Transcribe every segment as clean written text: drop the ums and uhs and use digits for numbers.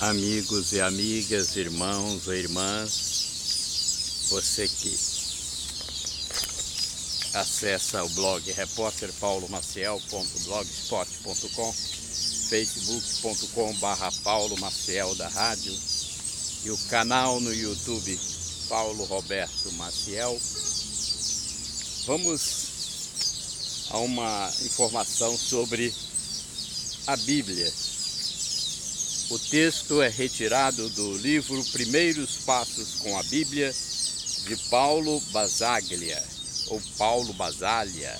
Amigos e amigas, irmãos ou irmãs, você que acessa o blog repórterpaulomaciel.blogspot.com, facebook.com/Paulo Maciel da Rádio e o canal no YouTube Paulo Roberto Maciel. Vamos a uma informação sobre a Bíblia. O texto é retirado do livro Primeiros Passos com a Bíblia, de Paulo Basaglia, ou Paulo Basaglia,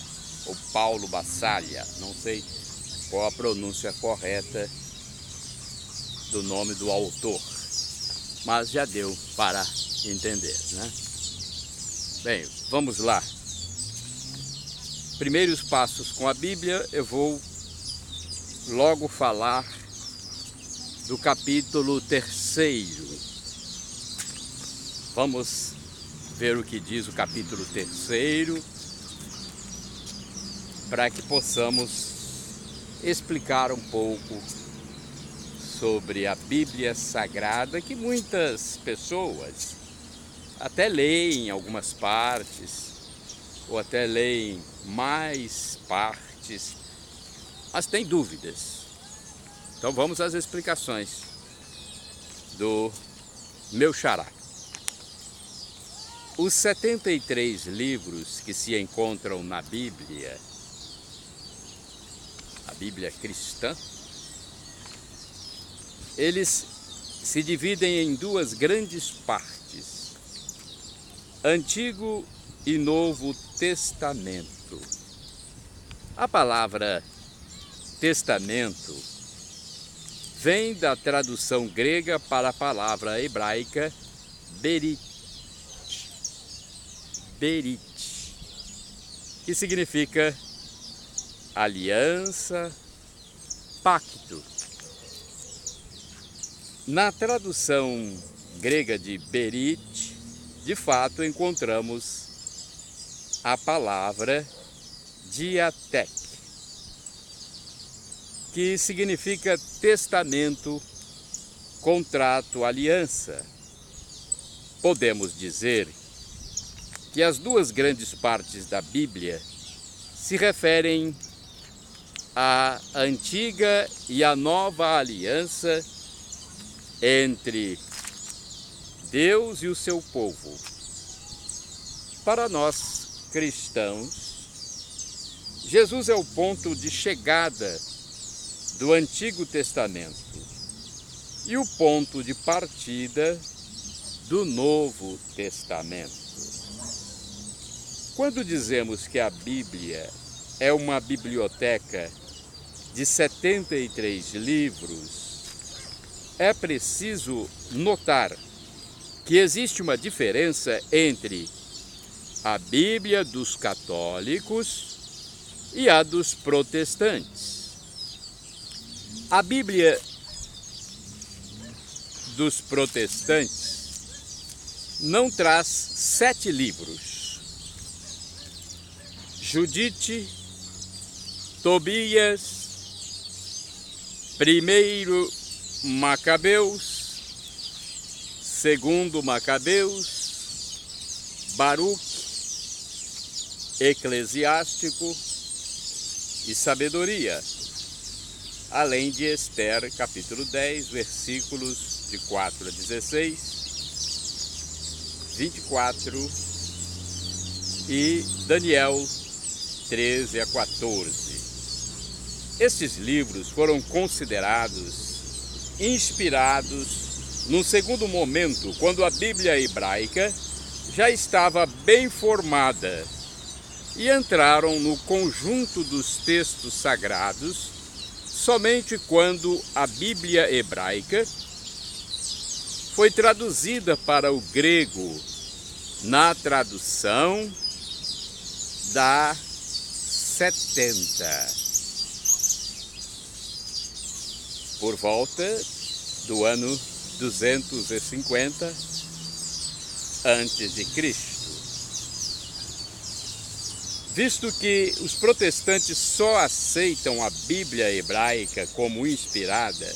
ou Paulo Basaglia, não sei qual a pronúncia correta do nome do autor, mas já deu para entender, né? Bem, vamos lá. Primeiros Passos com a Bíblia, eu vou logo falar do capítulo 3º. Vamos ver o que diz o capítulo 3º, para que possamos explicar um pouco sobre a Bíblia Sagrada, que muitas pessoas até leem algumas partes, ou até leem mais partes, mas tem dúvidas. Então vamos às explicações do meu xará. Os 73 livros que se encontram na Bíblia, a Bíblia cristã, eles se dividem em duas grandes partes: Antigo e Novo Testamento. A palavra testamento vem da tradução grega para a palavra hebraica berit, que significa aliança, pacto. Na tradução grega de berit, de fato encontramos a palavra diatek, que significa testamento, contrato, aliança. Podemos dizer que as duas grandes partes da Bíblia se referem à antiga e à nova aliança entre Deus e o seu povo. Para nós cristãos, Jesus é o ponto de chegada do Antigo Testamento e o ponto de partida do Novo Testamento. Quando dizemos que a Bíblia é uma biblioteca de 73 livros, é preciso notar que existe uma diferença entre a Bíblia dos católicos e a dos protestantes. A Bíblia dos protestantes não traz 7 livros: Judite, Tobias, Primeiro Macabeus, Segundo Macabeus, Baruque, Eclesiástico e Sabedoria, além de Esther, capítulo 10, versículos de 4 a 16, 24 e Daniel 13 a 14. Estes livros foram considerados inspirados num segundo momento, quando a Bíblia hebraica já estava bem formada, e entraram no conjunto dos textos sagrados somente quando a Bíblia hebraica foi traduzida para o grego na tradução da 70, por volta do ano 250 a.C. Visto que os protestantes só aceitam a Bíblia hebraica como inspirada,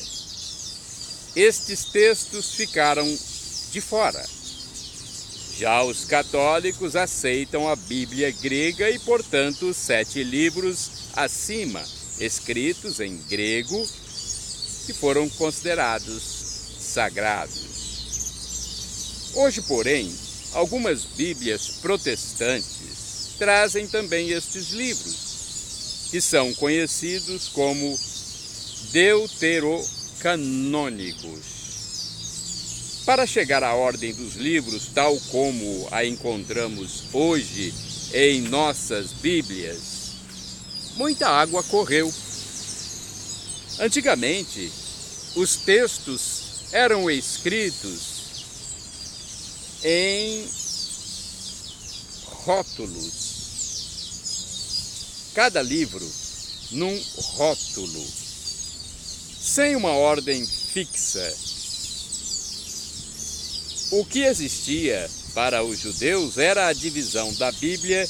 estes textos ficaram de fora. Já os católicos aceitam a Bíblia grega e, portanto, os 7 livros acima, escritos em grego, que foram considerados sagrados. Hoje, porém, algumas Bíblias protestantes trazem também estes livros, que são conhecidos como deuterocanônicos. Para chegar à ordem dos livros, tal como a encontramos hoje em nossas Bíblias, muita água correu. Antigamente, os textos eram escritos em rótulos. Cada livro num rótulo, sem uma ordem fixa. O que existia para os judeus era a divisão da Bíblia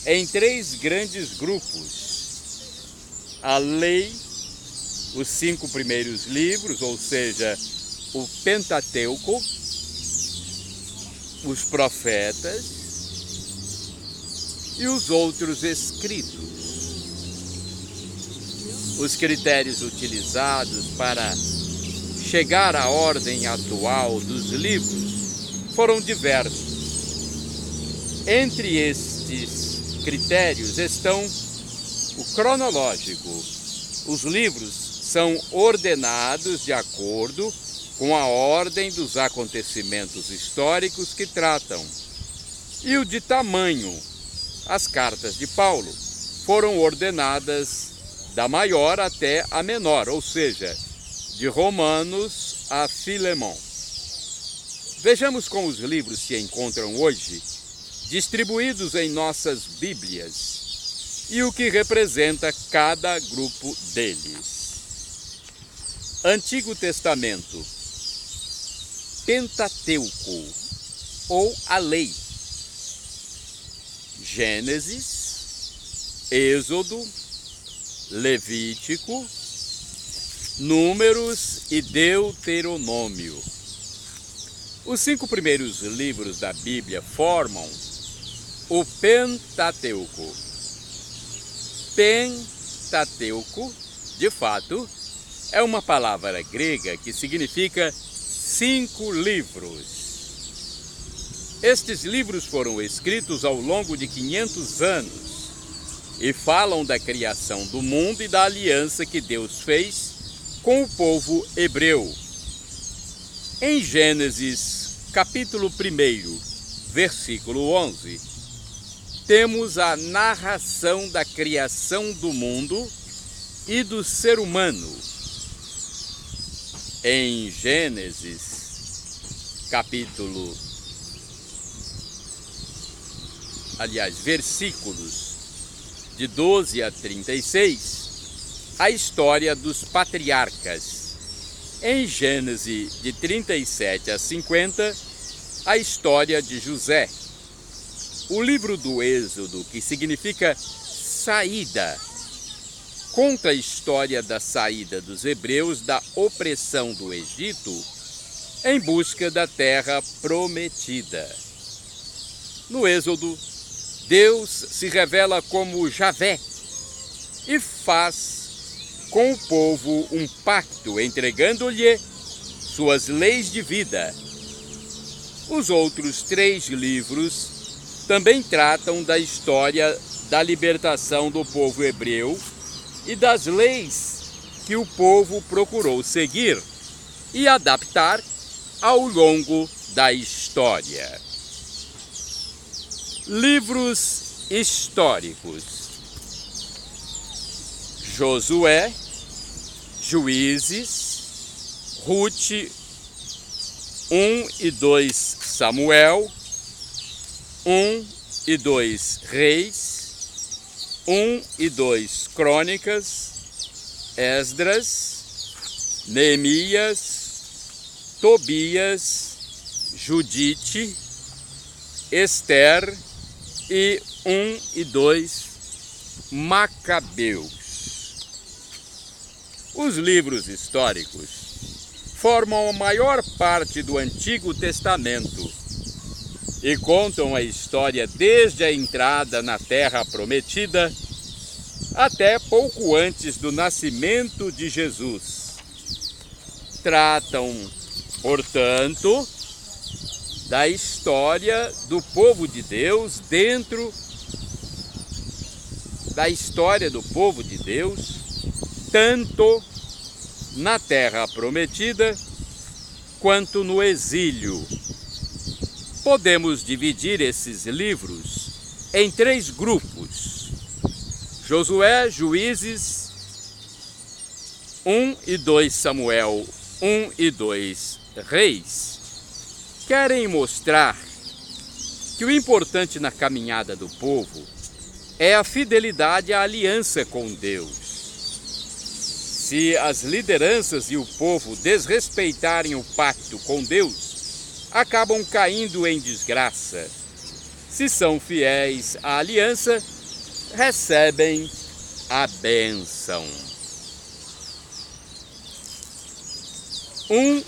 em 3 grandes grupos. A lei, os 5 primeiros livros, ou seja, o Pentateuco, os profetas e os outros escritos. Os critérios utilizados para chegar à ordem atual dos livros foram diversos. Entre estes critérios estão o cronológico. Os livros são ordenados de acordo com a ordem dos acontecimentos históricos que tratam. E o de tamanho. As cartas de Paulo foram ordenadas da maior até a menor, ou seja, de Romanos a Filemão. Vejamos como os livros se encontram hoje, distribuídos em nossas Bíblias, e o que representa cada grupo deles. Antigo Testamento, Pentateuco, ou a Lei. Gênesis, Êxodo, Levítico, Números e Deuteronômio. Os 5 primeiros livros da Bíblia formam o Pentateuco. Pentateuco, de fato, é uma palavra grega que significa 5 livros. Estes livros foram escritos ao longo de 500 anos e falam da criação do mundo e da aliança que Deus fez com o povo hebreu. Em Gênesis, capítulo 1, versículo 11, temos a narração da criação do mundo e do ser humano. Em Gênesis, versículos de 12 a 36, a história dos patriarcas. Em Gênesis, de 37 a 50, a história de José. O livro do Êxodo, que significa saída, conta a história da saída dos hebreus da opressão do Egito em busca da terra prometida. No Êxodo, Deus se revela como Javé e faz com o povo um pacto, entregando-lhe suas leis de vida. Os outros 3 livros também tratam da história da libertação do povo hebreu e das leis que o povo procurou seguir e adaptar ao longo da história. Livros históricos: Josué, Juízes, Ruth, 1 e 2 Samuel, 1 e 2 Reis, 1 e 2 Crônicas, Esdras, Neemias, Tobias, Judite, Ester e 1 e 2 Macabeus. Os livros históricos formam a maior parte do Antigo Testamento e contam a história desde a entrada na Terra Prometida até pouco antes do nascimento de Jesus. Tratam, portanto, da história do povo de Deus dentro da história do povo de Deus, tanto na Terra Prometida quanto no exílio. Podemos dividir esses livros em 3 grupos: Josué, Juízes, 1 e 2 Samuel, 1 e 2 Reis. Querem mostrar que o importante na caminhada do povo é a fidelidade à aliança com Deus. Se as lideranças e o povo desrespeitarem o pacto com Deus, acabam caindo em desgraça. Se são fiéis à aliança, recebem a bênção. 1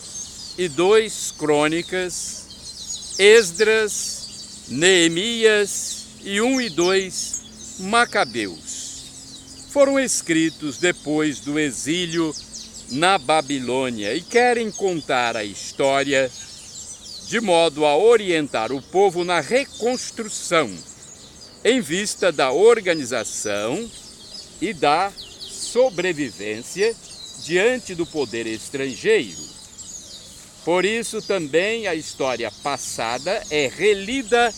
e 2 Crônicas, Esdras, Neemias e 1 e 2 Macabeus foram escritos depois do exílio na Babilônia e querem contar a história de modo a orientar o povo na reconstrução em vista da organização e da sobrevivência diante do poder estrangeiro. Por isso também a história passada é relida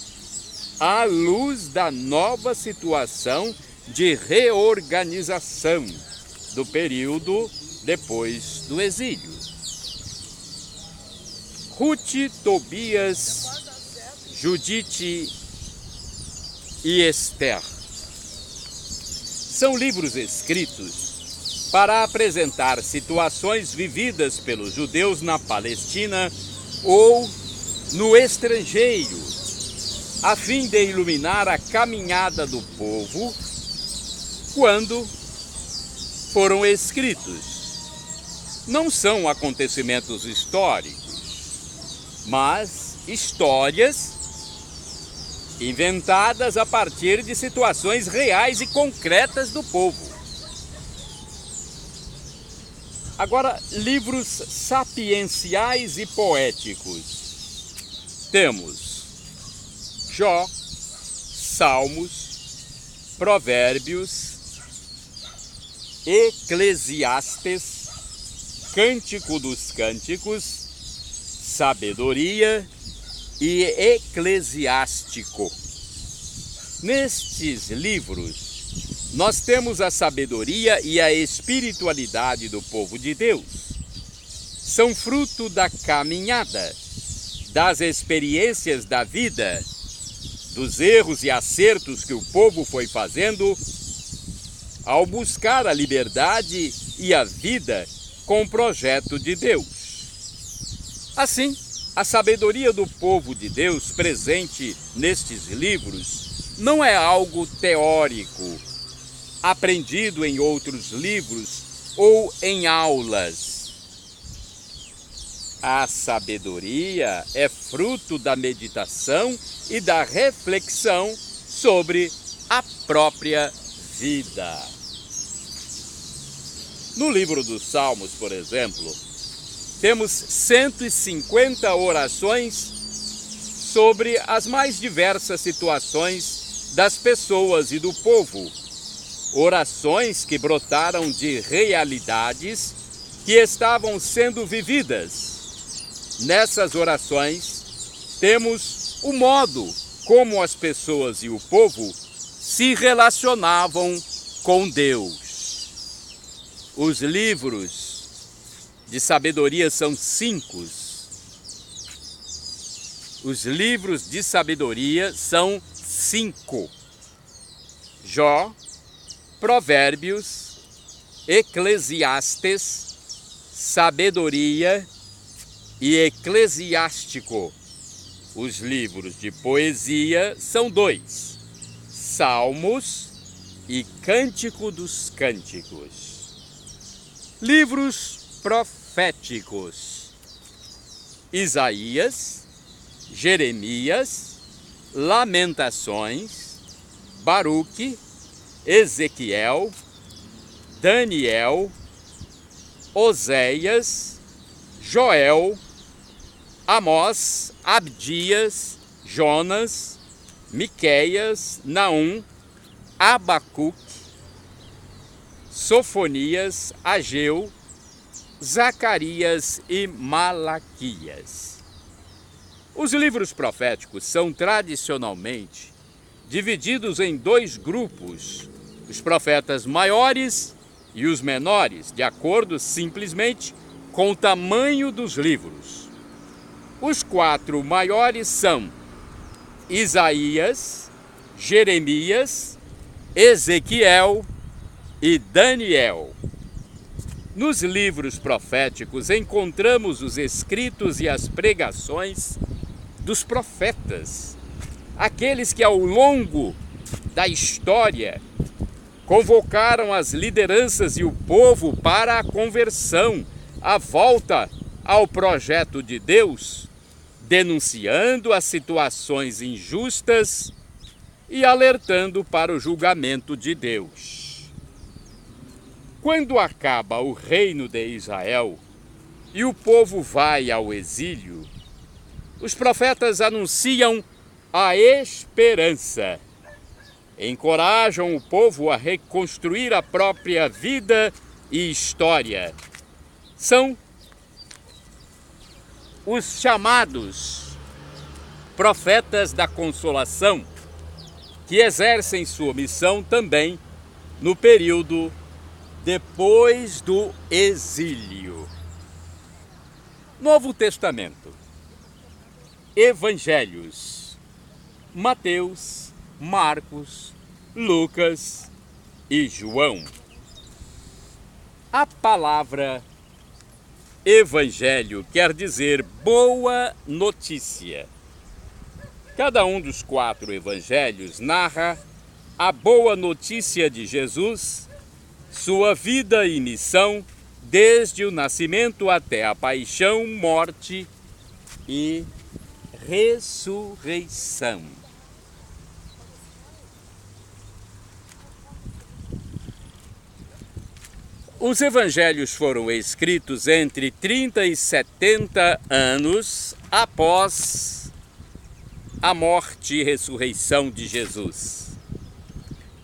à luz da nova situação de reorganização do período depois do exílio. Ruth, Tobias, Judite e Esther são livros escritos para apresentar situações vividas pelos judeus na Palestina ou no estrangeiro, a fim de iluminar a caminhada do povo quando foram escritos. Não são acontecimentos históricos, mas histórias inventadas a partir de situações reais e concretas do povo. Agora, livros sapienciais e poéticos. Temos Jó, Salmos, Provérbios, Eclesiastes, Cântico dos Cânticos, Sabedoria e Eclesiástico. Nestes livros, nós temos a sabedoria e a espiritualidade do povo de Deus. São fruto da caminhada, das experiências da vida, dos erros e acertos que o povo foi fazendo ao buscar a liberdade e a vida com o projeto de Deus. Assim, a sabedoria do povo de Deus presente nestes livros não é algo teórico, aprendido em outros livros ou em aulas. A sabedoria é fruto da meditação e da reflexão sobre a própria vida. No livro dos Salmos, por exemplo, temos 150 orações sobre as mais diversas situações das pessoas e do povo. Orações que brotaram de realidades que estavam sendo vividas. Nessas orações, temos o modo como as pessoas e o povo se relacionavam com Deus. Os livros de sabedoria são 5. Os livros de sabedoria são 5. Jó, Provérbios, Eclesiastes, Sabedoria e Eclesiástico. Os livros de poesia são 2, Salmos e Cântico dos Cânticos. Livros proféticos. Isaías, Jeremias, Lamentações, Baruque, Ezequiel, Daniel, Oséias, Joel, Amós, Abdias, Jonas, Miqueias, Naum, Abacuque, Sofonias, Ageu, Zacarias e Malaquias. Os livros proféticos são tradicionalmente divididos em dois grupos, os profetas maiores e os menores, de acordo simplesmente com o tamanho dos livros. Os 4 maiores são Isaías, Jeremias, Ezequiel e Daniel. Nos livros proféticos encontramos os escritos e as pregações dos profetas, aqueles que ao longo da história convocaram as lideranças e o povo para a conversão, a volta ao projeto de Deus, denunciando as situações injustas e alertando para o julgamento de Deus. Quando acaba o reino de Israel e o povo vai ao exílio, os profetas anunciam a esperança, encorajam o povo a reconstruir a própria vida e história. São os chamados profetas da consolação, que exercem sua missão também no período depois do exílio. Novo Testamento. Evangelhos: Mateus, Marcos, Lucas e João. A palavra evangelho quer dizer boa notícia. Cada um dos 4 evangelhos narra a boa notícia de Jesus, sua vida e missão, desde o nascimento até a paixão, morte e ressurreição. Os evangelhos foram escritos entre 30 e 70 anos após a morte e ressurreição de Jesus.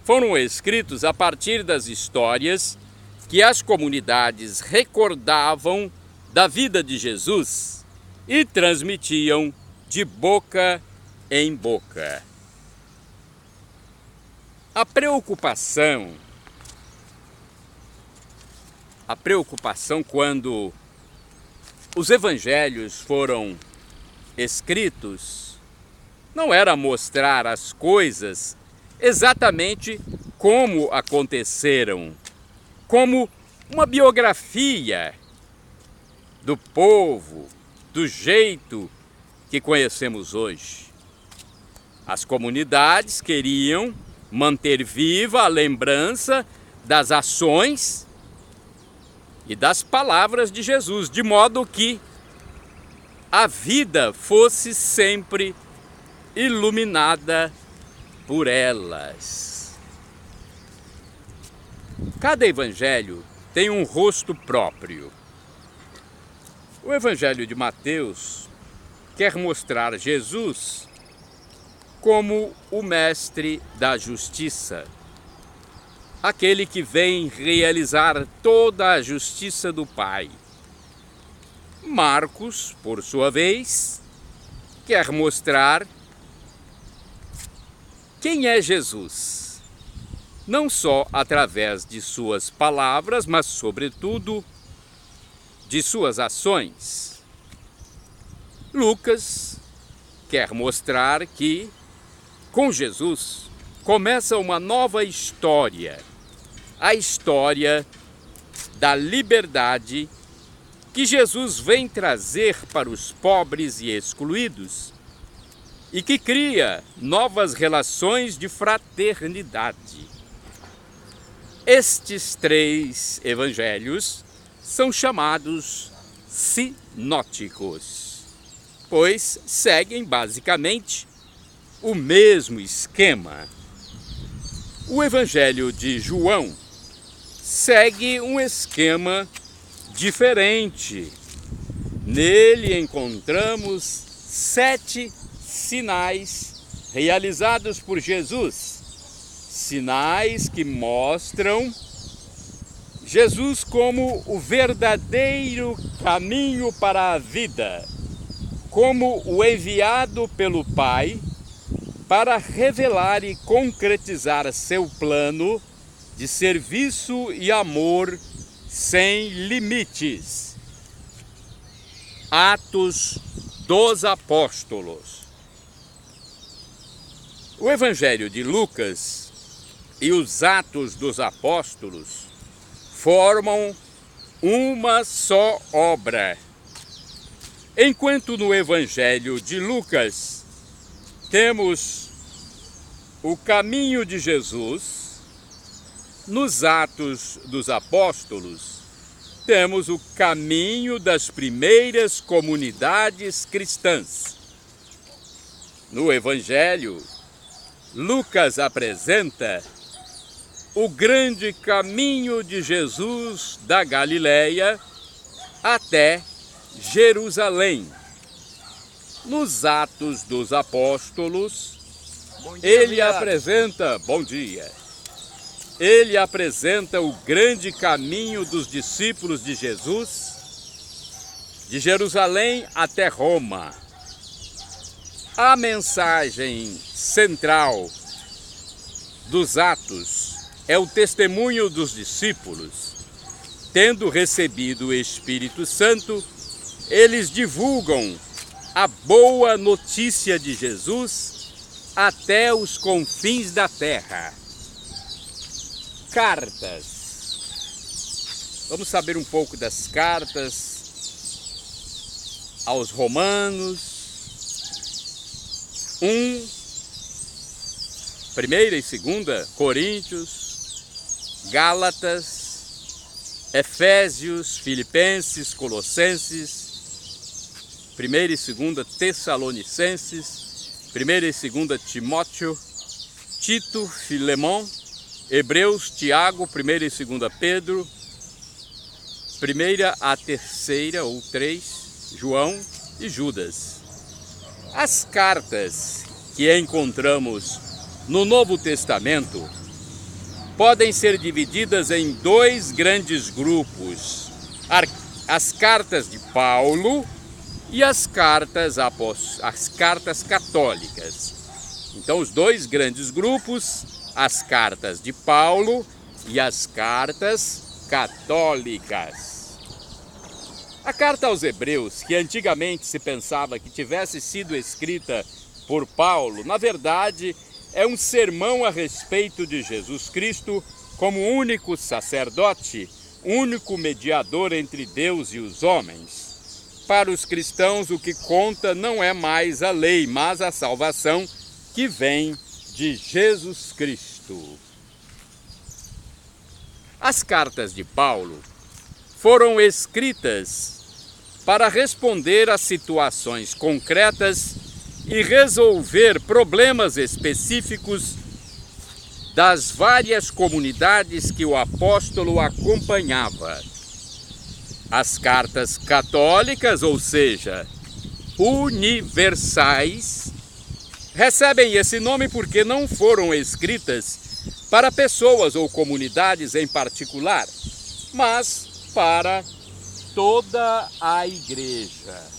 Foram escritos a partir das histórias que as comunidades recordavam da vida de Jesus e transmitiam de boca em boca. A preocupação quando os evangelhos foram escritos não era mostrar as coisas exatamente como aconteceram, como uma biografia do povo, do jeito que conhecemos hoje. As comunidades queriam manter viva a lembrança das ações e das palavras de Jesus, de modo que a vida fosse sempre iluminada por elas. Cada evangelho tem um rosto próprio. O evangelho de Mateus quer mostrar Jesus como o mestre da justiça, aquele que vem realizar toda a justiça do Pai. Marcos, por sua vez, quer mostrar quem é Jesus, não só através de suas palavras, mas, sobretudo, de suas ações. Lucas quer mostrar que, com Jesus, começa uma nova história, a história da liberdade que Jesus vem trazer para os pobres e excluídos e que cria novas relações de fraternidade. Estes 3 evangelhos são chamados sinóticos. pois seguem basicamente o mesmo esquema. O Evangelho de João segue um esquema diferente. Nele encontramos 7 sinais realizados por Jesus. Sinais que mostram Jesus como o verdadeiro caminho para a vida, como o enviado pelo Pai para revelar e concretizar seu plano de serviço e amor sem limites. Atos dos Apóstolos. O Evangelho de Lucas e os Atos dos Apóstolos formam uma só obra. Enquanto no Evangelho de Lucas temos o caminho de Jesus, nos Atos dos Apóstolos temos o caminho das primeiras comunidades cristãs. No Evangelho, Lucas apresenta o grande caminho de Jesus da Galileia até Jerusalém. Nos Atos dos Apóstolos, ele apresenta o grande caminho dos discípulos de Jesus, de Jerusalém até Roma. A mensagem central dos Atos é o testemunho dos discípulos. Tendo recebido o Espírito Santo, eles divulgam a boa notícia de Jesus até os confins da terra. Cartas. Vamos saber um pouco das cartas aos Romanos. 1ª e 2ª Coríntios, Gálatas, Efésios, Filipenses, Colossenses, 1ª e 2ª Tessalonicenses, 1ª e 2ª Timóteo, Tito, Filemão, Hebreus, Tiago, 1ª e 2ª Pedro, 1ª a 3ª ou 3, João e Judas. As cartas que encontramos no Novo Testamento podem ser divididas em 2 grandes grupos: as cartas de Paulo e as cartas católicas. Então, os 2 grandes grupos, as cartas de Paulo e as cartas católicas. A carta aos Hebreus, que antigamente se pensava que tivesse sido escrita por Paulo, na verdade é um sermão a respeito de Jesus Cristo como único sacerdote, único mediador entre Deus e os homens. Para os cristãos, o que conta não é mais a lei, mas a salvação que vem de Jesus Cristo. As cartas de Paulo foram escritas para responder a situações concretas e resolver problemas específicos das várias comunidades que o apóstolo acompanhava. As cartas católicas, ou seja, universais, recebem esse nome porque não foram escritas para pessoas ou comunidades em particular, mas para toda a igreja.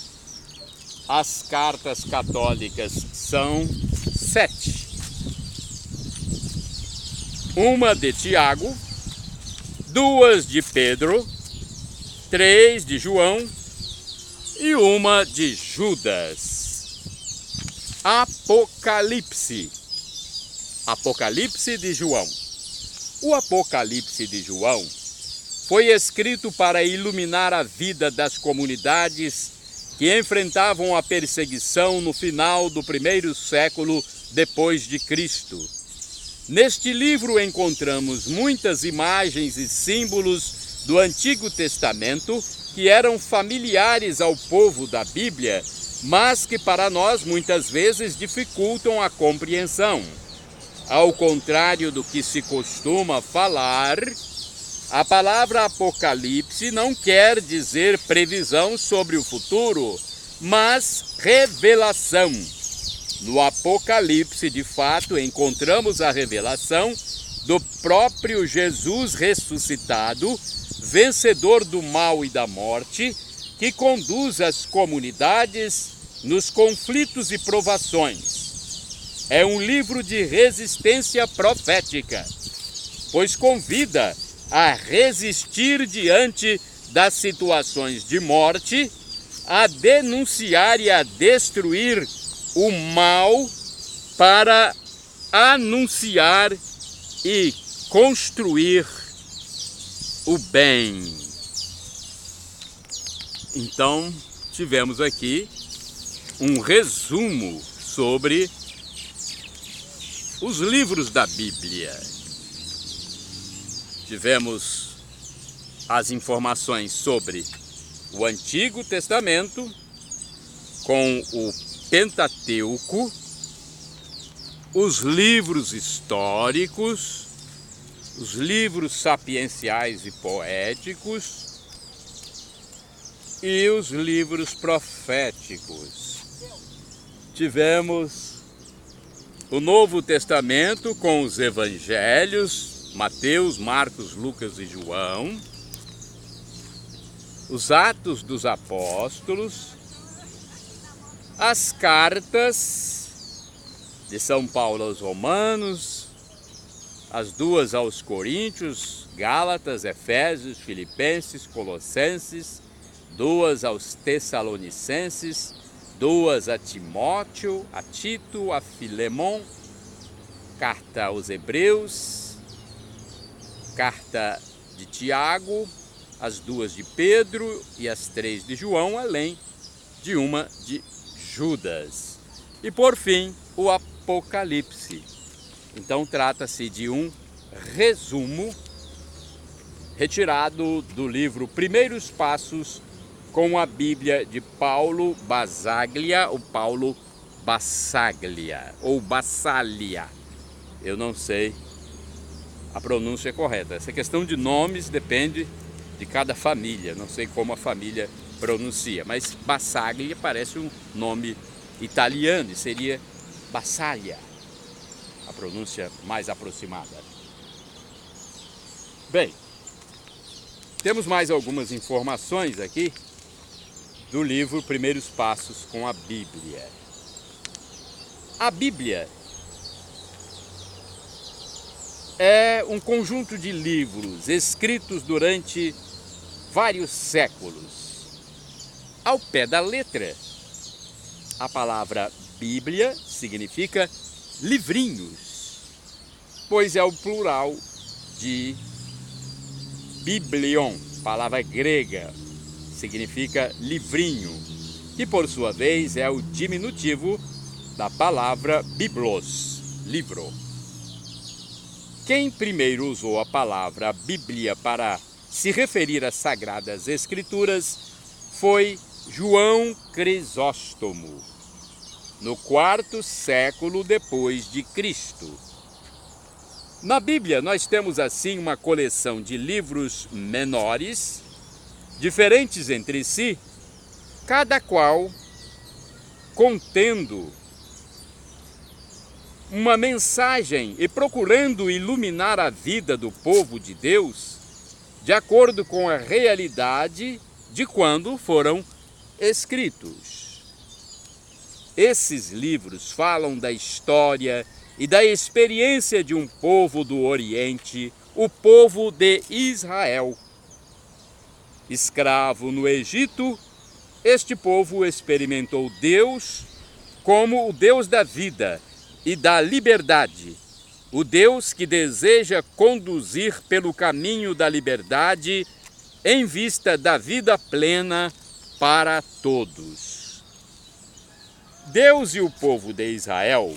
As cartas católicas são 7. Uma de Tiago, 2 de Pedro, 3 de João e uma de Judas. Apocalipse. Apocalipse de João. O Apocalipse de João foi escrito para iluminar a vida das comunidades que enfrentavam a perseguição no final do 1º século depois de Cristo. Neste livro encontramos muitas imagens e símbolos do Antigo Testamento que eram familiares ao povo da Bíblia mas que para nós muitas vezes dificultam a compreensão. Ao contrário do que se costuma falar, a palavra Apocalipse não quer dizer previsão sobre o futuro, mas revelação. No Apocalipse, de fato, encontramos a revelação do próprio Jesus ressuscitado, vencedor do mal e da morte, que conduz as comunidades nos conflitos e provações. É um livro de resistência profética, pois convida a resistir diante das situações de morte, a denunciar e a destruir o mal para anunciar e construir o bem. Então, tivemos aqui um resumo sobre os livros da Bíblia. Tivemos as informações sobre o Antigo Testamento, com o Pentateuco, os livros históricos, os livros sapienciais e poéticos e os livros proféticos. Tivemos o Novo Testamento com os Evangelhos, Mateus, Marcos, Lucas e João, os Atos dos Apóstolos, as cartas de São Paulo aos Romanos, as duas aos Coríntios, Gálatas, Efésios, Filipenses, Colossenses, duas aos Tessalonicenses, duas a Timóteo, a Tito, a Filemon, carta aos Hebreus, carta de Tiago, as duas de Pedro e as três de João, além de uma de Judas. E por fim, o Apocalipse. Então trata-se de um resumo retirado do livro Primeiros Passos com a Bíblia de Paulo Basaglia, ou Paulo Bassaglia, ou Bassalia. Eu não sei a pronúncia correta. Essa questão de nomes depende de cada família. Não sei como a família pronuncia, mas Bassaglia parece um nome italiano e seria Bassalia, a pronúncia mais aproximada. Bem, temos mais algumas informações aqui do livro Primeiros Passos com a Bíblia. A Bíblia é um conjunto de livros escritos durante vários séculos. Ao pé da letra, a palavra Bíblia significa livrinhos, pois é o plural de biblion, palavra grega, significa livrinho, que por sua vez é o diminutivo da palavra biblos, livro. Quem primeiro usou a palavra Bíblia para se referir às Sagradas Escrituras foi João Crisóstomo, no IV século depois de Cristo. Na Bíblia nós temos assim uma coleção de livros menores, diferentes entre si, cada qual contendo uma mensagem e procurando iluminar a vida do povo de Deus de acordo com a realidade de quando foram escritos. Esses livros falam da história e da experiência de um povo do Oriente, o povo de Israel. Escravo no Egito, este povo experimentou Deus como o Deus da vida e da liberdade, o Deus que deseja conduzir pelo caminho da liberdade em vista da vida plena para todos. Deus e o povo de Israel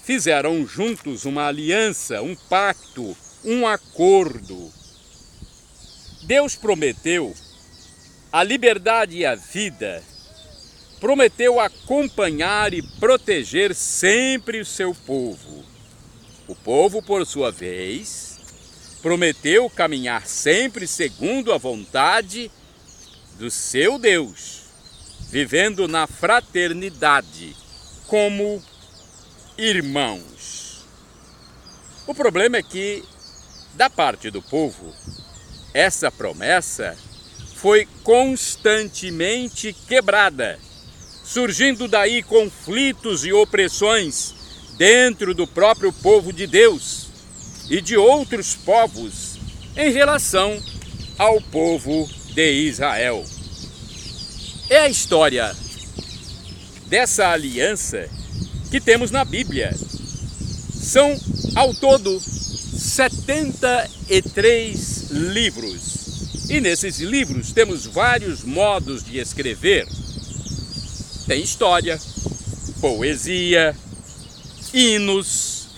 fizeram juntos uma aliança, um pacto, um acordo. Deus prometeu a liberdade e a vida, prometeu acompanhar e proteger sempre o seu povo. O povo, por sua vez, prometeu caminhar sempre segundo a vontade do seu Deus, vivendo na fraternidade, como irmãos. O problema é que, da parte do povo, essa promessa foi constantemente quebrada, surgindo daí conflitos e opressões dentro do próprio povo de Deus e de outros povos em relação ao povo de Israel. É a história dessa aliança que temos na Bíblia. São, ao todo, 73 livros. E nesses livros temos vários modos de escrever. Tem história, poesia, hinos,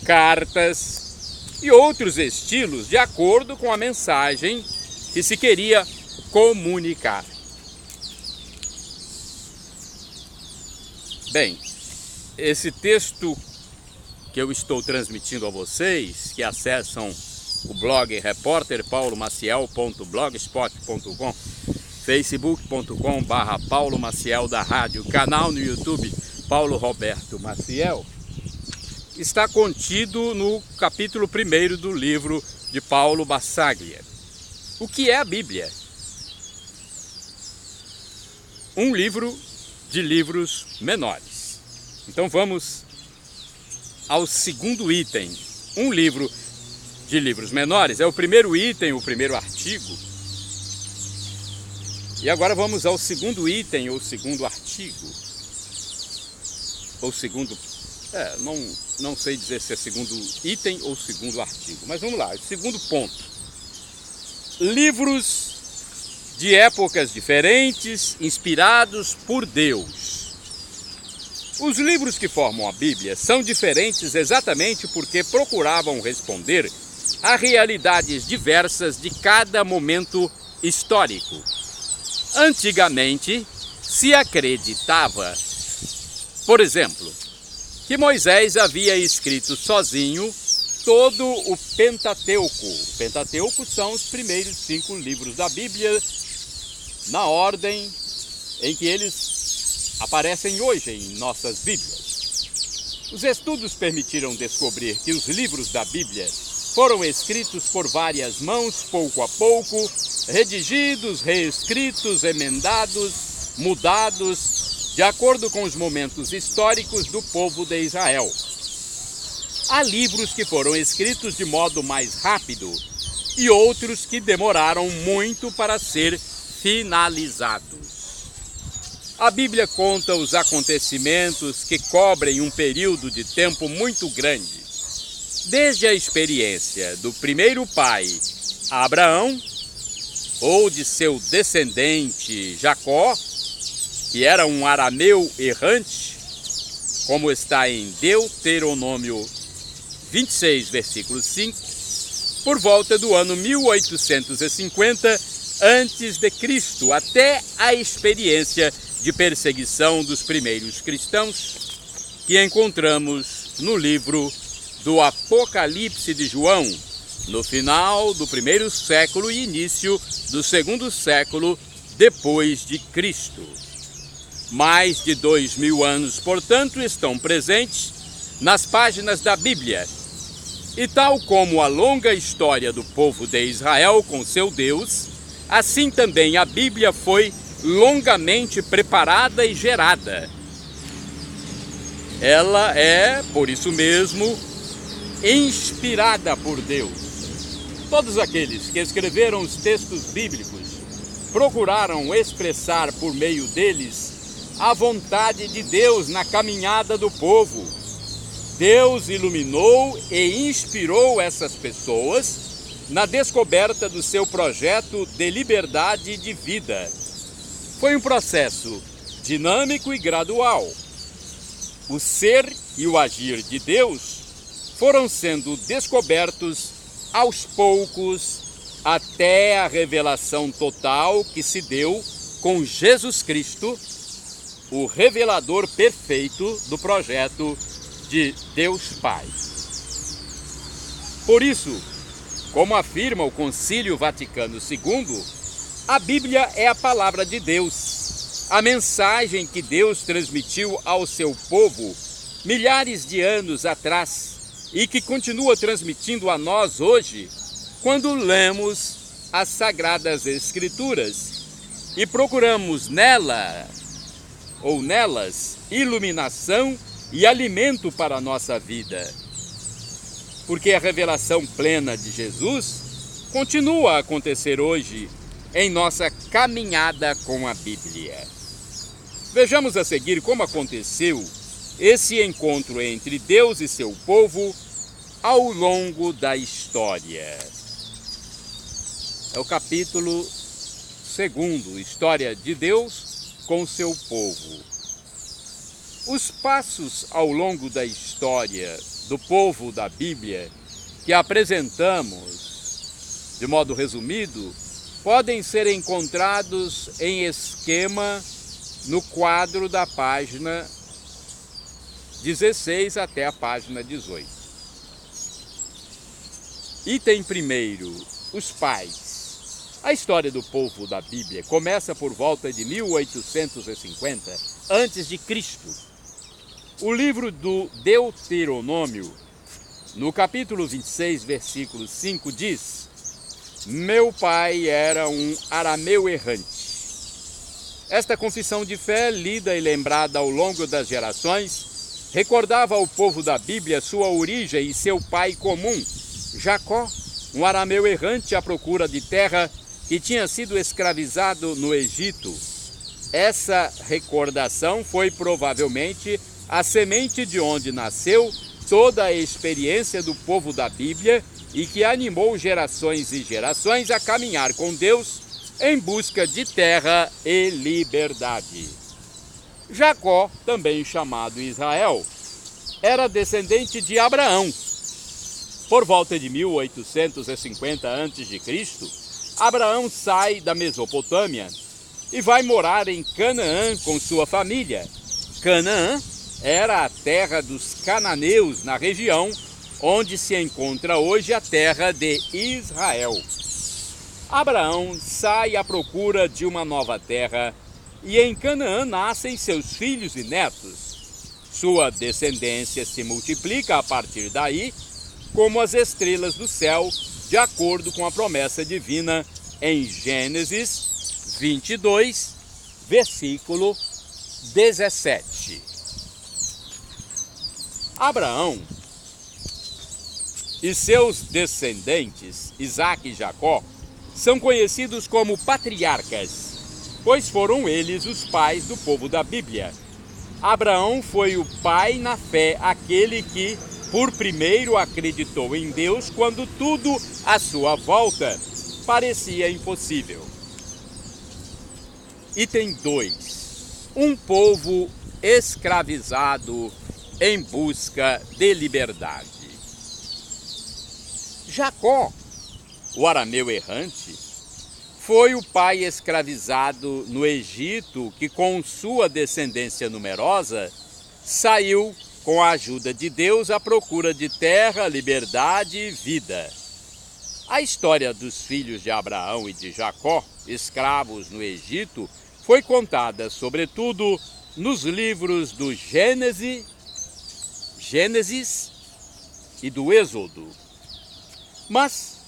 cartas e outros estilos de acordo com a mensagem que se queria comunicar. Bem, esse texto que eu estou transmitindo a vocês, que acessam o blog repórterpaulomaciel.blogspot.com, facebook.com/Paulo Maciel da Rádio, canal no YouTube Paulo Roberto Maciel, está contido no capítulo 1 do livro de Paulo Bassaglia. O que é a Bíblia? Um livro de livros menores. Então vamos ao segundo item. Um livro de livros menores é o primeiro item, o primeiro artigo. E agora vamos ao segundo item, ou segundo artigo. Ou segundo... não sei dizer se é segundo item ou segundo artigo. Mas vamos lá, segundo ponto. Livros de épocas diferentes, inspirados por Deus. Os livros que formam a Bíblia são diferentes exatamente porque procuravam responder a realidades diversas de cada momento histórico. Antigamente, se acreditava, por exemplo, que Moisés havia escrito sozinho todo o Pentateuco. O Pentateuco são os primeiros 5 livros da Bíblia, na ordem em que eles aparecem hoje em nossas Bíblias. Os estudos permitiram descobrir que os livros da Bíblia foram escritos por várias mãos, pouco a pouco, redigidos, reescritos, emendados, mudados, de acordo com os momentos históricos do povo de Israel. Há livros que foram escritos de modo mais rápido e outros que demoraram muito para ser finalizados. A Bíblia conta os acontecimentos que cobrem um período de tempo muito grande, desde a experiência do primeiro pai, Abraão, ou de seu descendente Jacó, que era um arameu errante, como está em Deuteronômio 26, versículo 5, por volta do ano 1850 a.C., até a experiência de perseguição dos primeiros cristãos, que encontramos no livro do Apocalipse de João, no final do 1º século e início do 2º século depois de Cristo. Mais de 2000 anos, portanto, estão presentes nas páginas da Bíblia. E tal como a longa história do povo de Israel com seu Deus, assim também a Bíblia foi longamente preparada e gerada. Ela é, por isso mesmo, inspirada por Deus. Todos aqueles que escreveram os textos bíblicos procuraram expressar por meio deles a vontade de Deus na caminhada do povo. Deus iluminou e inspirou essas pessoas na descoberta do seu projeto de liberdade de vida. Foi um processo dinâmico e gradual. O ser e o agir de Deus foram sendo descobertos aos poucos até a revelação total que se deu com Jesus Cristo o revelador perfeito do projeto de Deus Pai. Por isso, como afirma o Concílio Vaticano II, a Bíblia é a palavra de Deus, a mensagem que Deus transmitiu ao seu povo milhares de anos atrás e que continua transmitindo a nós hoje, quando lemos as Sagradas Escrituras e procuramos nelas iluminação e alimento para a nossa vida. Porque a revelação plena de Jesus continua a acontecer hoje em nossa caminhada com a Bíblia. Vejamos a seguir como aconteceu esse encontro entre Deus e seu povo ao longo da história. É o capítulo 2, História de Deus com seu povo. Os passos ao longo da história do povo da Bíblia que apresentamos, de modo resumido, podem ser encontrados em esquema no quadro da página 16 até a página 18. Item 1, os pais. A história do povo da Bíblia começa por volta de 1850 a.C. O livro do Deuteronômio, no capítulo 26, versículo 5, diz: meu pai era um arameu errante. Esta confissão de fé, lida e lembrada ao longo das gerações, recordava ao povo da Bíblia sua origem e seu pai comum, Jacó, um arameu errante à procura de terra que tinha sido escravizado no Egito. Essa recordação foi provavelmente a semente de onde nasceu toda a experiência do povo da Bíblia e que animou gerações e gerações a caminhar com Deus em busca de terra e liberdade. Jacó, também chamado Israel, era descendente de Abraão. Por volta de 1850 a.C., Abraão sai da Mesopotâmia e vai morar em Canaã com sua família. Canaã era a terra dos cananeus na região onde se encontra hoje a terra de Israel. Abraão sai à procura de uma nova terra e em Canaã nascem seus filhos e netos. Sua descendência se multiplica a partir daí, como as estrelas do céu, de acordo com a promessa divina em Gênesis 22, versículo 17. Abraão e seus descendentes, Isaque e Jacó, são conhecidos como patriarcas, pois foram eles os pais do povo da Bíblia. Abraão foi o pai na fé, aquele que, por primeiro, acreditou em Deus quando tudo à sua volta parecia impossível. Item 2. Um povo escravizado em busca de liberdade. Jacó, o arameu errante, foi o pai escravizado no Egito que, com sua descendência numerosa, saiu com a ajuda de Deus à procura de terra, liberdade e vida. A história dos filhos de Abraão e de Jacó, escravos no Egito, foi contada, sobretudo, nos livros do Gênesis e do Êxodo. Mas,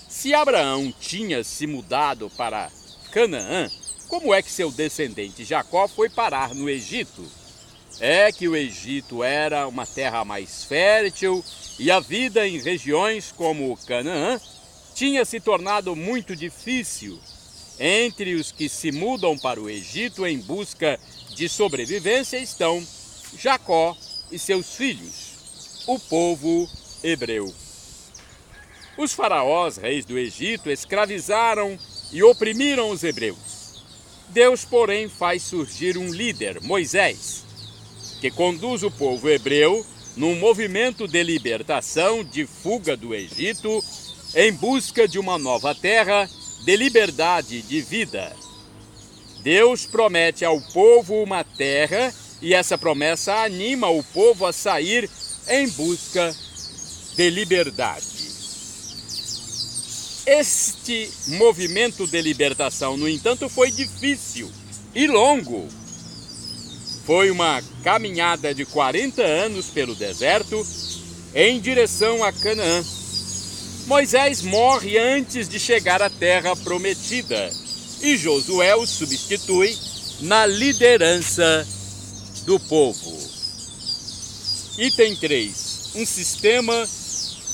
se Abraão tinha se mudado para Canaã, como é que seu descendente Jacó foi parar no Egito? É que o Egito era uma terra mais fértil e a vida em regiões como Canaã tinha se tornado muito difícil. Entre os que se mudam para o Egito em busca de sobrevivência estão Jacó e seus filhos, o povo hebreu. Os faraós, reis do Egito, escravizaram e oprimiram os hebreus. Deus, porém, faz surgir um líder, Moisés, que conduz o povo hebreu num movimento de libertação, de fuga do Egito, em busca de uma nova terra, de liberdade e de vida. Deus promete ao povo uma terra e essa promessa anima o povo a sair em busca de liberdade. Este movimento de libertação, no entanto, foi difícil e longo. Foi uma caminhada de 40 anos pelo deserto em direção a Canaã. Moisés morre antes de chegar à terra prometida e Josué o substitui na liderança do povo. Item 3. Um sistema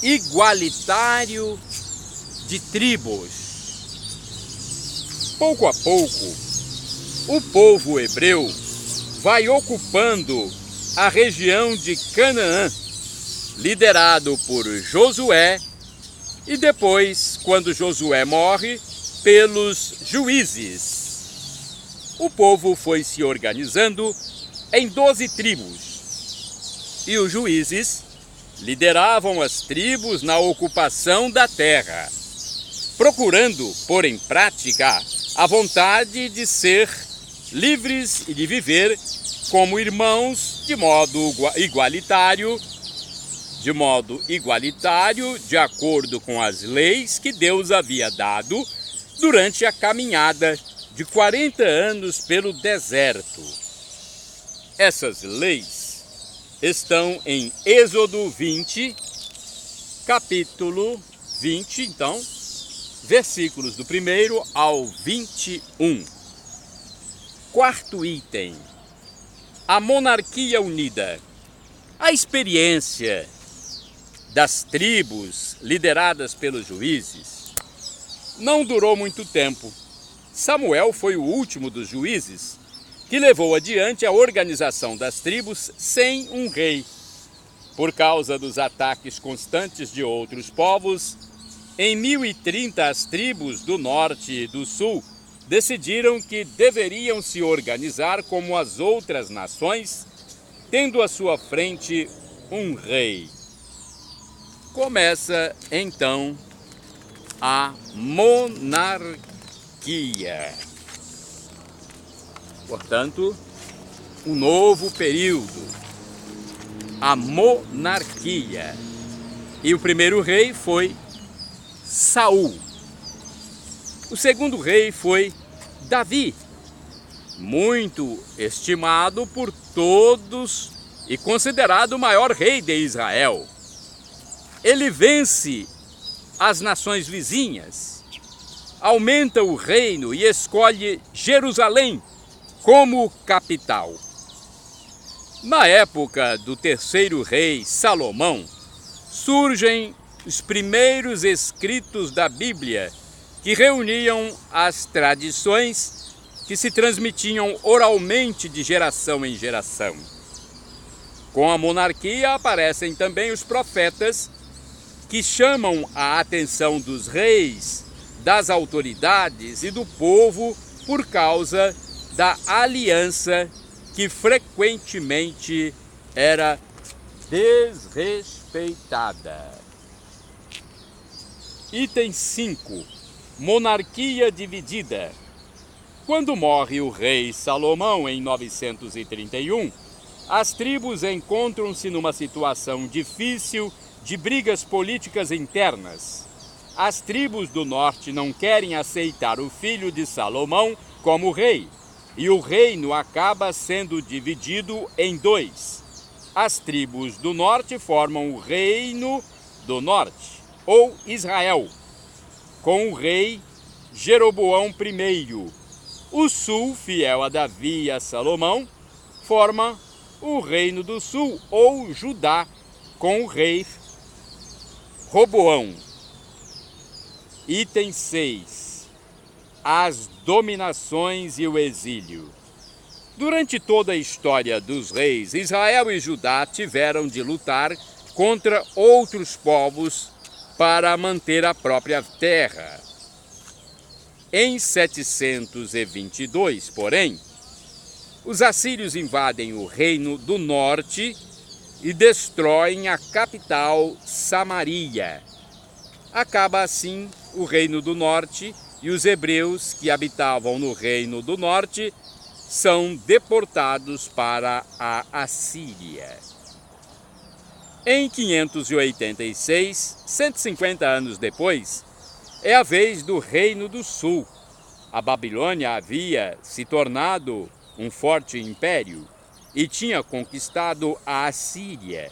igualitário de tribos. Pouco a pouco, o povo hebreu vai ocupando a região de Canaã, liderado por Josué, e depois, quando Josué morre, pelos juízes. O povo foi se organizando em 12 tribos, e os juízes lideravam as tribos na ocupação da terra, procurando pôr em prática a vontade de ser livres e de viver como irmãos de modo igualitário, de acordo com as leis que Deus havia dado durante a caminhada de 40 anos pelo deserto. Essas leis estão em Êxodo 20, capítulo 20, então, versículos do 1º ao 21. Quarto item: a monarquia unida. A experiência das tribos lideradas pelos juízes não durou muito tempo. Samuel foi o último dos juízes que levou adiante a organização das tribos sem um rei. Por causa dos ataques constantes de outros povos, em 1030 as tribos do norte e do sul decidiram que deveriam se organizar como as outras nações, tendo à sua frente um rei. Começa então a monarquia. Portanto, um novo período, a monarquia. E o primeiro rei foi Saul. O segundo rei foi Davi, muito estimado por todos e considerado o maior rei de Israel. Ele vence as nações vizinhas, aumenta o reino e escolhe Jerusalém como capital. Na época do terceiro rei Salomão, surgem os primeiros escritos da Bíblia que reuniam as tradições que se transmitiam oralmente de geração em geração. Com a monarquia aparecem também os profetas que chamam a atenção dos reis, das autoridades e do povo por causa da aliança que frequentemente era desrespeitada. Item 5. Monarquia dividida. Quando morre o rei Salomão em 931, as tribos encontram-se numa situação difícil de brigas políticas internas. As tribos do norte não querem aceitar o filho de Salomão como rei, e o reino acaba sendo dividido em dois. As tribos do norte formam o reino do norte, ou Israel, com o rei Jeroboão I. O sul, fiel a Davi e a Salomão, forma o reino do sul, ou Judá, com o rei Roboão. Item 6. As dominações e o exílio. Durante toda a história dos reis, Israel e Judá tiveram de lutar contra outros povos para manter a própria terra. Em 722, porém, os assírios invadem o reino do norte e destroem a capital Samaria. Acaba assim o reino do norte e os hebreus que habitavam no Reino do Norte são deportados para a Assíria. Em 586, 150 anos depois, é a vez do Reino do Sul. A Babilônia havia se tornado um forte império e tinha conquistado a Assíria.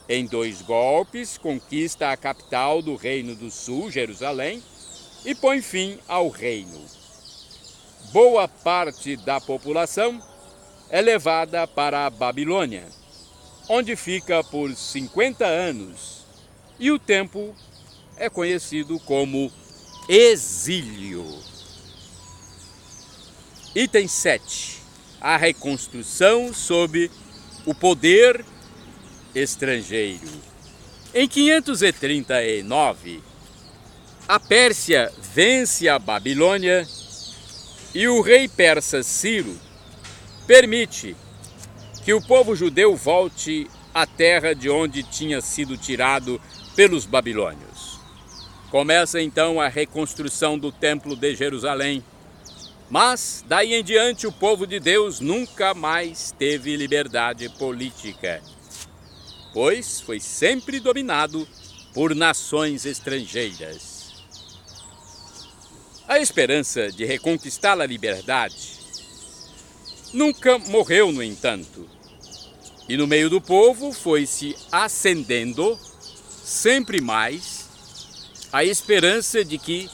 Em 2 golpes, conquista a capital do Reino do Sul, Jerusalém, e põe fim ao reino. Boa parte da população é levada para a Babilônia, onde fica por 50 anos, e o tempo é conhecido como exílio. Item 7. A reconstrução sob o poder estrangeiro. Em 539, a Pérsia vence a Babilônia e o rei persa Ciro permite que o povo judeu volte à terra de onde tinha sido tirado pelos babilônios. Começa então a reconstrução do Templo de Jerusalém, mas daí em diante o povo de Deus nunca mais teve liberdade política, pois foi sempre dominado por nações estrangeiras. A esperança de reconquistar a liberdade nunca morreu, no entanto, e no meio do povo foi se acendendo sempre mais a esperança de que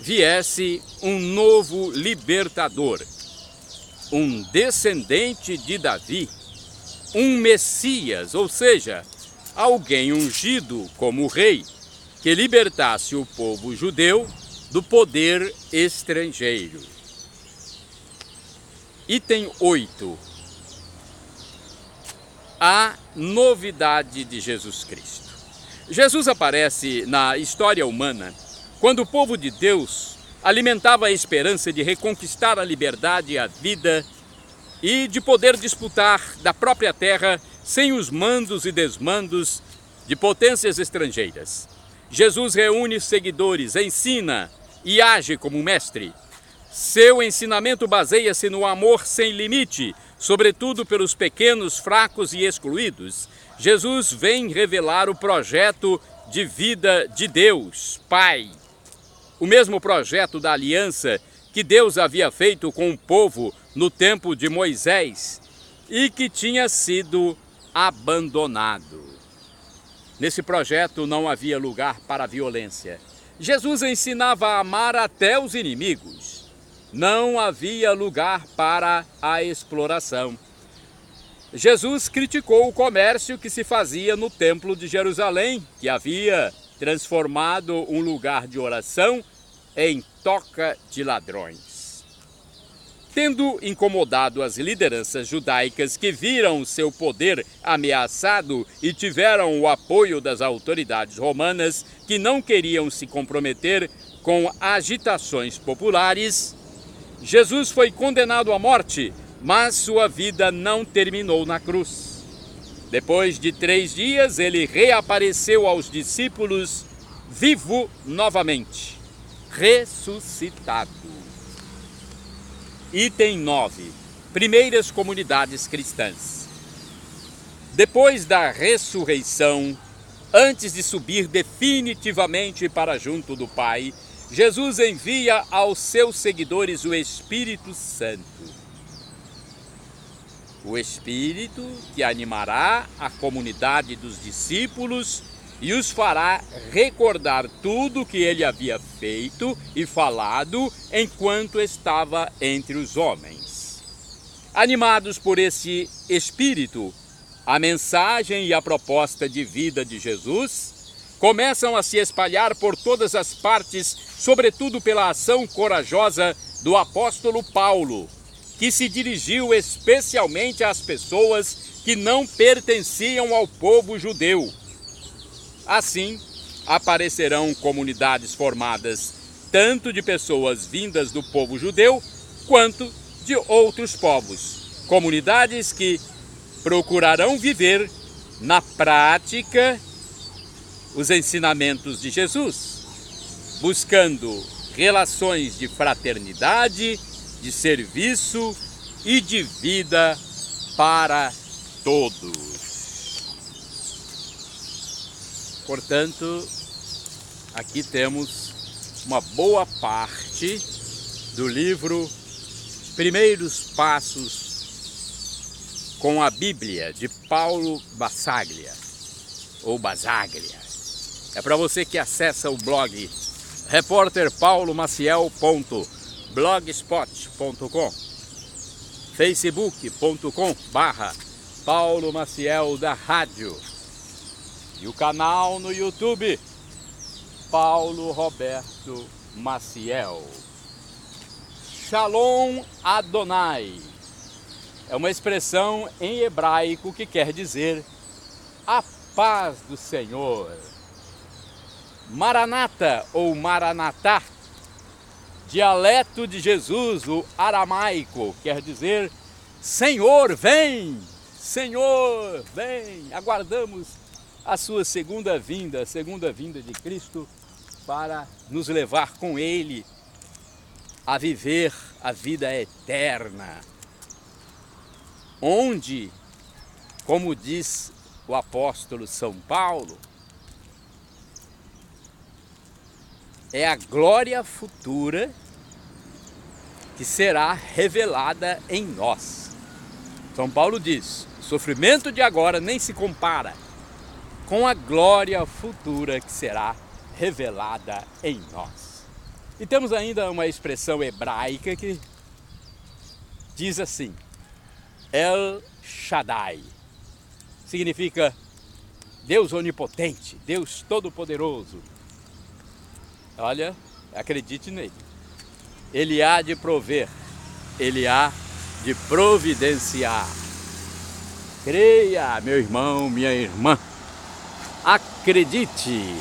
viesse um novo libertador, um descendente de Davi, um Messias, ou seja, alguém ungido como rei, que libertasse o povo judeu do poder estrangeiro. Item 8. A novidade de Jesus Cristo. Jesus aparece na história humana quando o povo de Deus alimentava a esperança de reconquistar a liberdade e a vida e de poder disputar da própria terra sem os mandos e desmandos de potências estrangeiras. Jesus reúne seguidores, ensina e age como mestre. Seu ensinamento baseia-se no amor sem limite, sobretudo pelos pequenos, fracos e excluídos. Jesus vem revelar o projeto de vida de Deus, Pai. O mesmo projeto da aliança que Deus havia feito com o povo no tempo de Moisés e que tinha sido abandonado. Nesse projeto não havia lugar para a violência. Jesus ensinava a amar até os inimigos. Não havia lugar para a exploração. Jesus criticou o comércio que se fazia no Templo de Jerusalém, que havia transformado um lugar de oração em toca de ladrões. Tendo incomodado as lideranças judaicas que viram seu poder ameaçado e tiveram o apoio das autoridades romanas que não queriam se comprometer com agitações populares, Jesus foi condenado à morte, mas sua vida não terminou na cruz. Depois de 3 dias, ele reapareceu aos discípulos vivo novamente, ressuscitado. Item 9. Primeiras comunidades cristãs. Depois da ressurreição, antes de subir definitivamente para junto do Pai, Jesus envia aos seus seguidores o Espírito Santo. O Espírito que animará a comunidade dos discípulos e os fará recordar tudo o que ele havia feito e falado enquanto estava entre os homens. Animados por esse Espírito, a mensagem e a proposta de vida de Jesus começam a se espalhar por todas as partes, sobretudo pela ação corajosa do apóstolo Paulo, que se dirigiu especialmente às pessoas que não pertenciam ao povo judeu. Assim, aparecerão comunidades formadas tanto de pessoas vindas do povo judeu, quanto de outros povos. Comunidades que procurarão viver na prática os ensinamentos de Jesus, buscando relações de fraternidade, de serviço e de vida para todos. Portanto, aqui temos uma boa parte do livro Primeiros Passos com a Bíblia, de Paulo Basaglia, ou Basaglia. É para você que acessa o blog repórterpaulomaciel.blogspot.com, facebook.com/Paulo Maciel da Rádio e o canal no YouTube Paulo Roberto Maciel. Shalom Adonai é uma expressão em hebraico que quer dizer a paz do Senhor. Maranata ou Maranatá, dialeto de Jesus, o aramaico, quer dizer Senhor, vem! Senhor, vem! Aguardamos a sua segunda vinda, a segunda vinda de Cristo, para nos levar com Ele a viver a vida eterna, onde, como diz o apóstolo São Paulo, é a glória futura que será revelada em nós. São Paulo diz: o sofrimento de agora nem se compara com a glória futura que será revelada em nós. E temos ainda uma expressão hebraica que diz assim: El Shaddai. Significa Deus onipotente, Deus todo-poderoso. Olha, acredite nele. Ele há de prover, ele há de providenciar. Creia, meu irmão, minha irmã. Acredite!